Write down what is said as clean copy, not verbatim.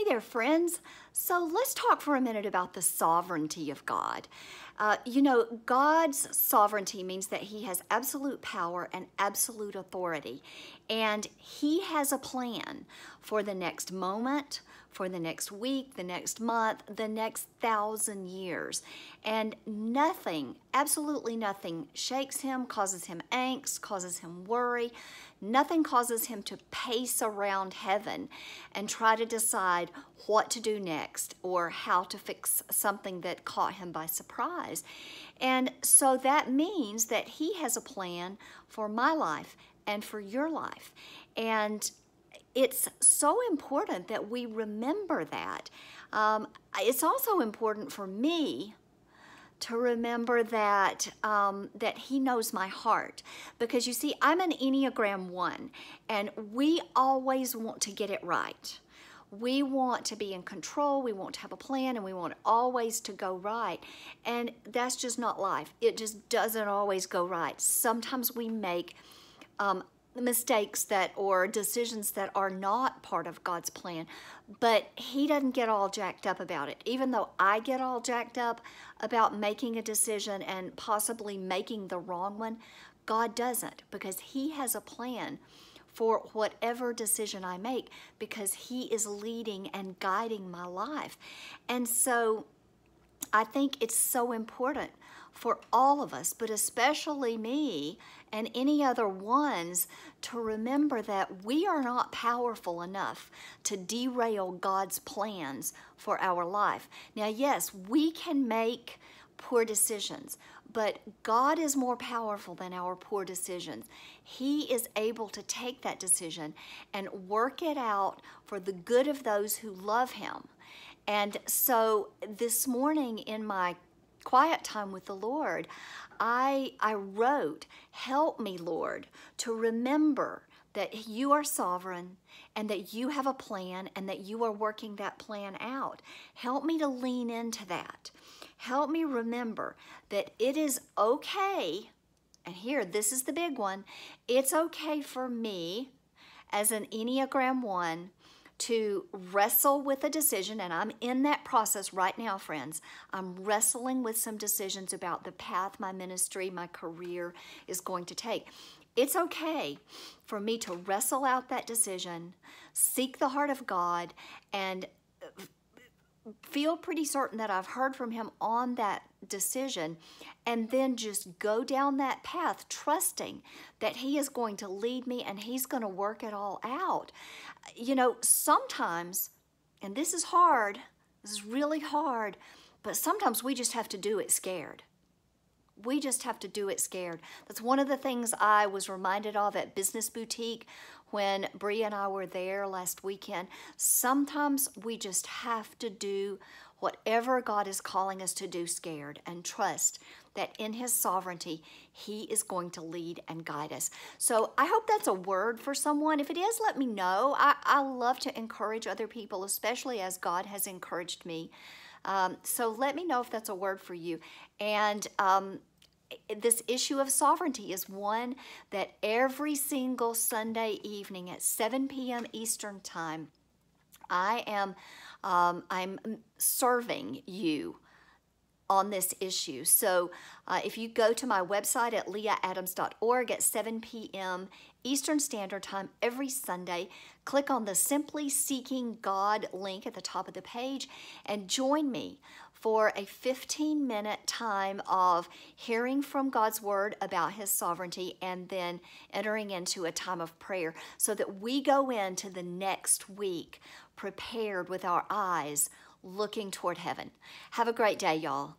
Hey there, friends. So let's talk for a minute about the sovereignty of God. God's sovereignty means that He has absolute power and absolute authority, and He has a plan for the next moment, for the next week, the next month, the next 1,000 years. And nothing, absolutely nothing, shakes Him, causes Him angst, causes Him worry. Nothing causes Him to pace around heaven and try to decide what to do next or how to fix something that caught Him by surprise. And so that means that He has a plan for my life and for your life. And it's so important that we remember that. It's also important for me to remember that that He knows my heart, because you see, I'm an Enneagram 1, and we always want to get it right. We want to be in control, we want to have a plan, and we want always to go right. And that's just not life. It just doesn't always go right. Sometimes we make mistakes or decisions that are not part of God's plan, but He doesn't get all jacked up about it. Even though I get all jacked up about making a decision and possibly making the wrong one, God doesn't, because He has a plan for whatever decision I make, because He is leading and guiding my life. And so I think it's so important for all of us, but especially me and any other ones, to remember that we are not powerful enough to derail God's plans for our life. Now, yes, we can make poor decisions, but God is more powerful than our poor decisions. He is able to take that decision and work it out for the good of those who love Him. And so this morning in my quiet time with the Lord, I wrote, "Help me, Lord, to remember that You are sovereign and that You have a plan and that You are working that plan out. Help me to lean into that. Help me remember that it is okay," and here, this is the big one, it's okay for me as an Enneagram 1 to wrestle with a decision, and I'm in that process right now, friends. I'm wrestling with some decisions about the path my ministry, my career is going to take. It's okay for me to wrestle out that decision, seek the heart of God, and feel pretty certain that I've heard from Him on that decision, and then just go down that path, trusting that He is going to lead me and He's going to work it all out. You know, sometimes, and this is hard, this is really hard, but sometimes we just have to do it scared. We just have to do it scared. That's one of the things I was reminded of at Business Boutique when Bree and I were there last weekend. Sometimes we just have to do whatever God is calling us to do scared, and trust that in His sovereignty, He is going to lead and guide us. So I hope that's a word for someone. If it is, let me know. I love to encourage other people, especially as God has encouraged me. So let me know if that's a word for you. And this issue of sovereignty is one that every single Sunday evening at 7 p.m. Eastern Time, I'm serving you on this issue. So if you go to my website at leahadams.org at 7 p.m. Eastern Standard Time every Sunday, click on the Simply Seeking God link at the top of the page and join me for a 15-minute time of hearing from God's Word about His sovereignty, and then entering into a time of prayer, so that we go into the next week prepared with our eyes looking toward heaven. Have a great day, y'all.